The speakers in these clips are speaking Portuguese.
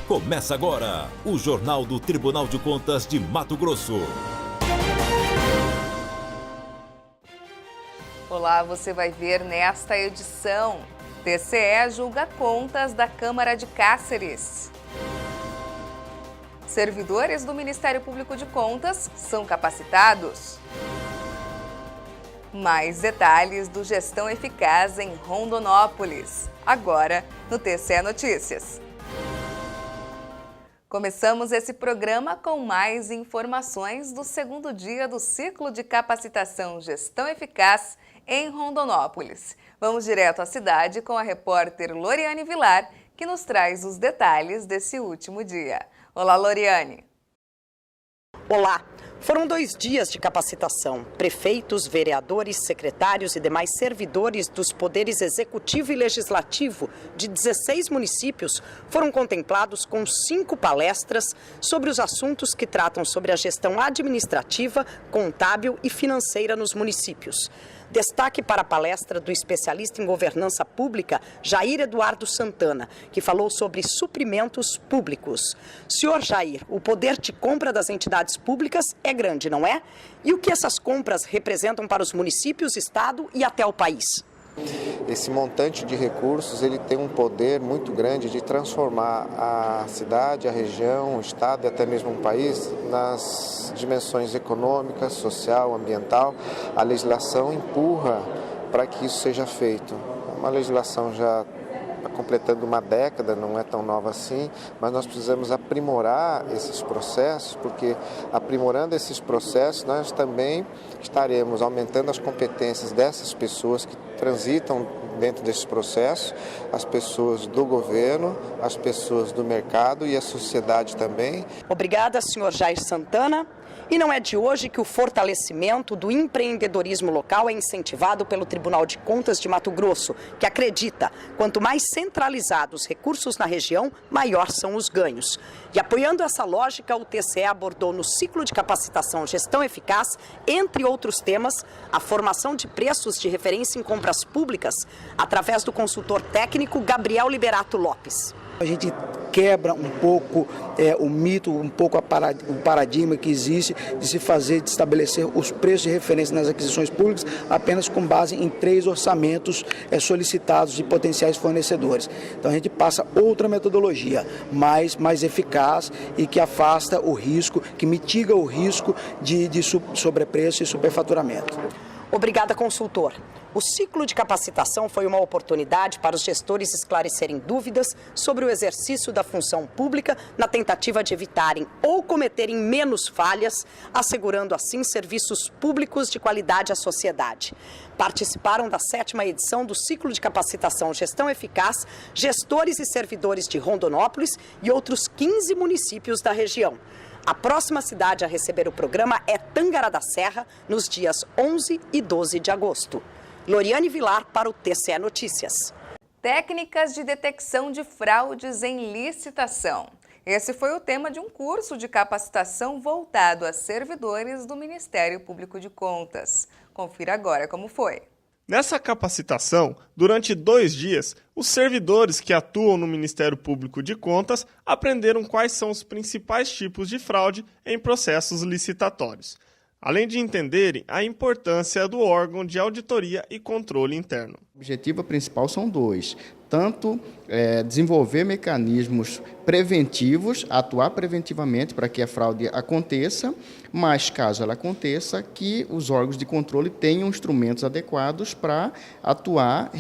Começa agora o Jornal do Tribunal de Contas de Mato Grosso. Olá, você vai ver nesta edição. TCE julga contas da Câmara de Cáceres. Servidores do Ministério Público de Contas são capacitados. Mais detalhes do Gestão Eficaz em Rondonópolis, agora no TCE Notícias. Começamos esse programa com mais informações do segundo dia do ciclo de capacitação Gestão Eficaz em Rondonópolis. Vamos direto à cidade com a repórter Loriane Vilar, que nos traz os detalhes desse último dia. Olá, Loriane. Olá! Foram 2 dias de capacitação. Prefeitos, vereadores, secretários e demais servidores dos poderes executivo e legislativo de 16 municípios foram contemplados com 5 palestras sobre os assuntos que tratam sobre a gestão administrativa, contábil e financeira nos municípios. Destaque para a palestra do especialista em governança pública, Jair Eduardo Santana, que falou sobre suprimentos públicos. Senhor Jair, o poder de compra das entidades públicas é grande, não é? E o que essas compras representam para os municípios, estado e até o país? Esse montante de recursos, ele tem um poder muito grande de transformar a cidade, a região, o estado e até mesmo o país nas dimensões econômica, social, ambiental. A legislação empurra para que isso seja feito. Uma legislação já está completando uma década, não é tão nova assim, mas nós precisamos aprimorar esses processos, porque aprimorando esses processos nós também estaremos aumentando as competências dessas pessoas que transitam dentro desses processos, as pessoas do governo, as pessoas do mercado e a sociedade também. Obrigada, senhor Jair Santana. E não é de hoje que o fortalecimento do empreendedorismo local é incentivado pelo Tribunal de Contas de Mato Grosso, que acredita, quanto mais centralizados os recursos na região, maior são os ganhos. E apoiando essa lógica, o TCE abordou no ciclo de capacitação Gestão Eficaz, entre outros temas, a formação de preços de referência em compras públicas, através do consultor técnico Gabriel Liberato Lopes. A gente quebra um pouco o mito, um pouco o paradigma que existe de se fazer, de estabelecer os preços de referência nas aquisições públicas apenas com base em 3 orçamentos solicitados de potenciais fornecedores. Então a gente passa outra metodologia, mais eficaz e que afasta o risco, que mitiga o risco de sobrepreço e superfaturamento. Obrigada, consultor. O ciclo de capacitação foi uma oportunidade para os gestores esclarecerem dúvidas sobre o exercício da função pública na tentativa de evitarem ou cometerem menos falhas, assegurando assim serviços públicos de qualidade à sociedade. Participaram da 7ª edição do ciclo de capacitação Gestão Eficaz, gestores e servidores de Rondonópolis e outros 15 municípios da região. A próxima cidade a receber o programa é Tangará da Serra, nos dias 11 e 12 de agosto. Loriane Vilar para o TCE Notícias. Técnicas de detecção de fraudes em licitação. Esse foi o tema de um curso de capacitação voltado a servidores do Ministério Público de Contas. Confira agora como foi. Nessa capacitação, durante 2 dias, os servidores que atuam no Ministério Público de Contas aprenderam quais são os principais tipos de fraude em processos licitatórios, além de entenderem a importância do órgão de auditoria e controle interno. O objetivo principal são 2. Tanto desenvolver mecanismos preventivos, atuar preventivamente para que a fraude aconteça, mas caso ela aconteça, que os órgãos de controle tenham instrumentos adequados para atuar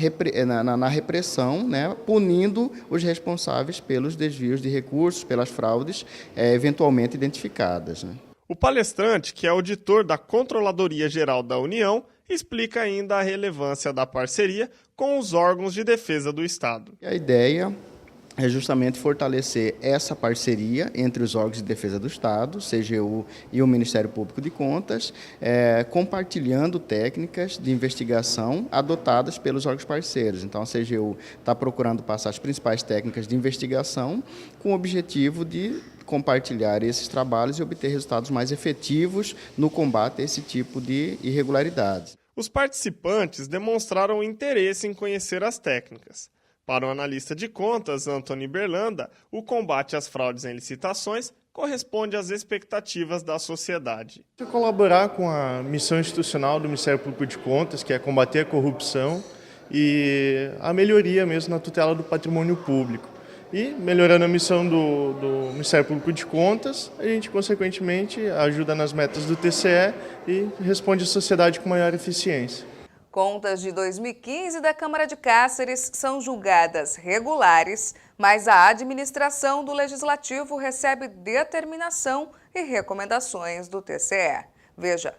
na repressão, né, punindo os responsáveis pelos desvios de recursos, pelas fraudes eventualmente identificadas, né. O palestrante, que é auditor da Controladoria Geral da União, explica ainda a relevância da parceria com os órgãos de defesa do Estado. A ideia é justamente fortalecer essa parceria entre os órgãos de defesa do Estado, CGU e o Ministério Público de Contas, compartilhando técnicas de investigação adotadas pelos órgãos parceiros. Então, a CGU está procurando passar as principais técnicas de investigação com o objetivo de compartilhar esses trabalhos e obter resultados mais efetivos no combate a esse tipo de irregularidades. Os participantes demonstraram interesse em conhecer as técnicas. Para o analista de contas, Antônio Berlanda, o combate às fraudes em licitações corresponde às expectativas da sociedade. Colaborar com a missão institucional do Ministério Público de Contas, que é combater a corrupção e a melhoria mesmo na tutela do patrimônio público. E melhorando a missão do Ministério Público de Contas, a gente, consequentemente, ajuda nas metas do TCE e responde à sociedade com maior eficiência. Contas de 2015 da Câmara de Cáceres são julgadas regulares, mas a administração do Legislativo recebe determinação e recomendações do TCE. Veja.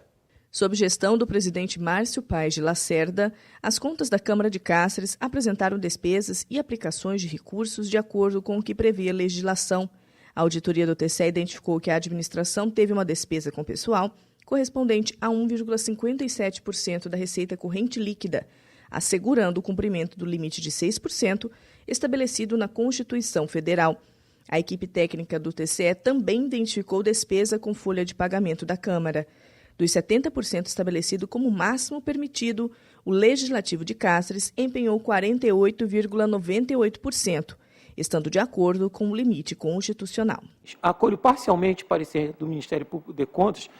Sob gestão do presidente Márcio Paes de Lacerda, as contas da Câmara de Cáceres apresentaram despesas e aplicações de recursos de acordo com o que prevê a legislação. A auditoria do TCE identificou que a administração teve uma despesa com pessoal correspondente a 1,57% da receita corrente líquida, assegurando o cumprimento do limite de 6% estabelecido na Constituição Federal. A equipe técnica do TCE também identificou despesa com folha de pagamento da Câmara. Dos 70% estabelecido como máximo permitido, o Legislativo de Cáceres empenhou 48,98%, estando de acordo com o limite constitucional. Acolho parcialmente o parecer do Ministério Público de Contas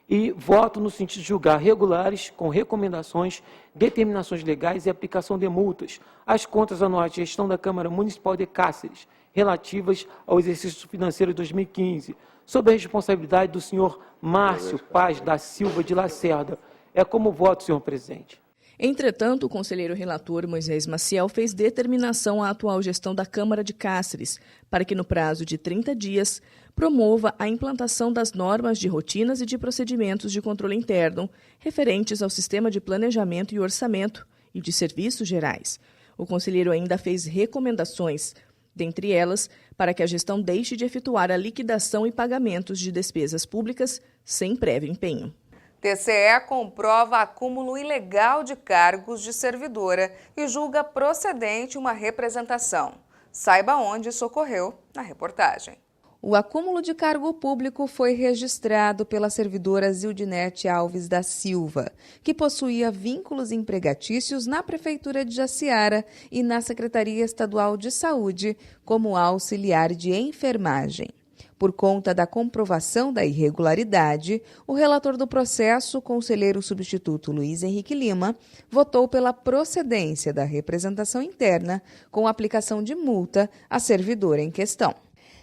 e voto no sentido de julgar regulares, com recomendações, determinações legais e aplicação de multas, as contas anuais de gestão da Câmara Municipal de Cáceres, relativas ao exercício financeiro de 2015, sob a responsabilidade do senhor Márcio Paes da Silva de Lacerda. É como voto, senhor presidente. Entretanto, o conselheiro relator Moisés Maciel fez determinação à atual gestão da Câmara de Cáceres para que, no prazo de 30 dias, promova a implantação das normas de rotinas e de procedimentos de controle interno referentes ao sistema de planejamento e orçamento e de serviços gerais. O conselheiro ainda fez recomendações, dentre elas, para que a gestão deixe de efetuar a liquidação e pagamentos de despesas públicas sem prévio empenho. TCE comprova acúmulo ilegal de cargos de servidora e julga procedente uma representação. Saiba onde isso ocorreu na reportagem. O acúmulo de cargo público foi registrado pela servidora Zildinete Alves da Silva, que possuía vínculos empregatícios na Prefeitura de Jaciara e na Secretaria Estadual de Saúde como auxiliar de enfermagem. Por conta da comprovação da irregularidade, o relator do processo, conselheiro substituto Luiz Henrique Lima, votou pela procedência da representação interna com aplicação de multa à servidora em questão.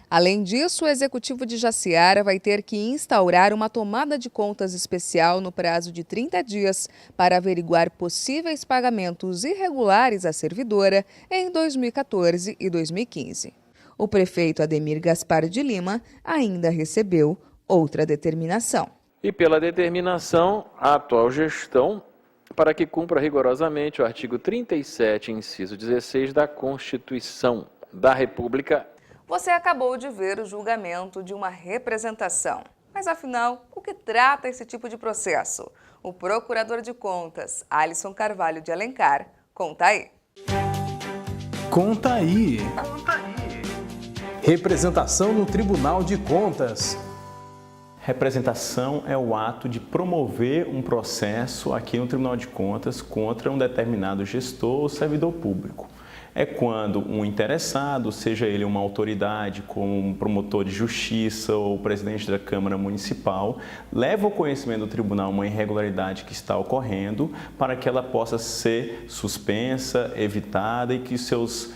Além disso, o Executivo de Jaciara vai ter que instaurar uma tomada de contas especial no prazo de 30 dias para averiguar possíveis pagamentos irregulares à servidora em 2014 e 2015. O prefeito Ademir Gaspar de Lima ainda recebeu outra determinação. E pela determinação, a atual gestão, para que cumpra rigorosamente o artigo 37, inciso 16 da Constituição da República. Você acabou de ver o julgamento de uma representação. Mas, afinal, o que trata esse tipo de processo? O procurador de contas, Alisson Carvalho de Alencar, conta aí. Conta aí. Representação no Tribunal de Contas. Representação é o ato de promover um processo aqui no Tribunal de Contas contra um determinado gestor ou servidor público. É quando um interessado, seja ele uma autoridade, como um promotor de justiça ou presidente da Câmara Municipal, leva ao conhecimento do tribunal uma irregularidade que está ocorrendo para que ela possa ser suspensa, evitada e que seus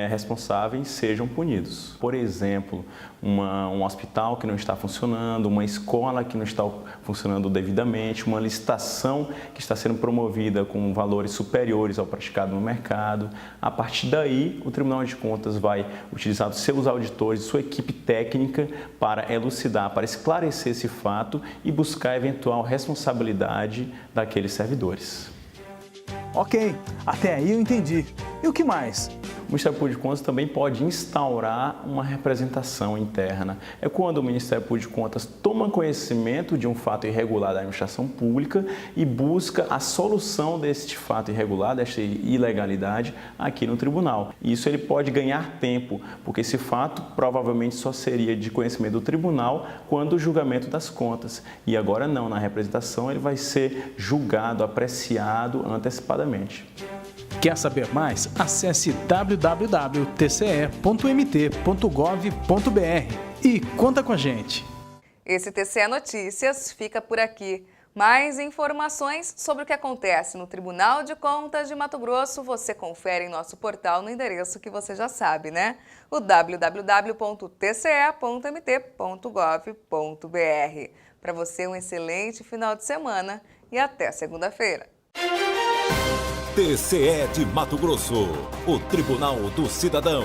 responsáveis sejam punidos. Por exemplo, um hospital que não está funcionando, uma escola que não está funcionando devidamente, uma licitação que está sendo promovida com valores superiores ao praticado no mercado. A partir daí, o Tribunal de Contas vai utilizar os seus auditores, sua equipe técnica para elucidar, para esclarecer esse fato e buscar eventual responsabilidade daqueles servidores. Ok, até aí eu entendi. E o que mais? O Ministério Público de Contas também pode instaurar uma representação interna. É quando o Ministério Público de Contas toma conhecimento de um fato irregular da administração pública e busca a solução deste fato irregular, desta ilegalidade, aqui no tribunal. Isso ele pode ganhar tempo, porque esse fato provavelmente só seria de conhecimento do tribunal quando o julgamento das contas. E agora não, na representação ele vai ser julgado, apreciado antecipadamente. Quer saber mais? Acesse www.tce.mt.gov.br e conta com a gente. Esse TCE Notícias fica por aqui. Mais informações sobre o que acontece no Tribunal de Contas de Mato Grosso você confere em nosso portal no endereço que você já sabe, né? O www.tce.mt.gov.br. Para você, um excelente final de semana e até segunda-feira. TCE de Mato Grosso, o Tribunal do Cidadão.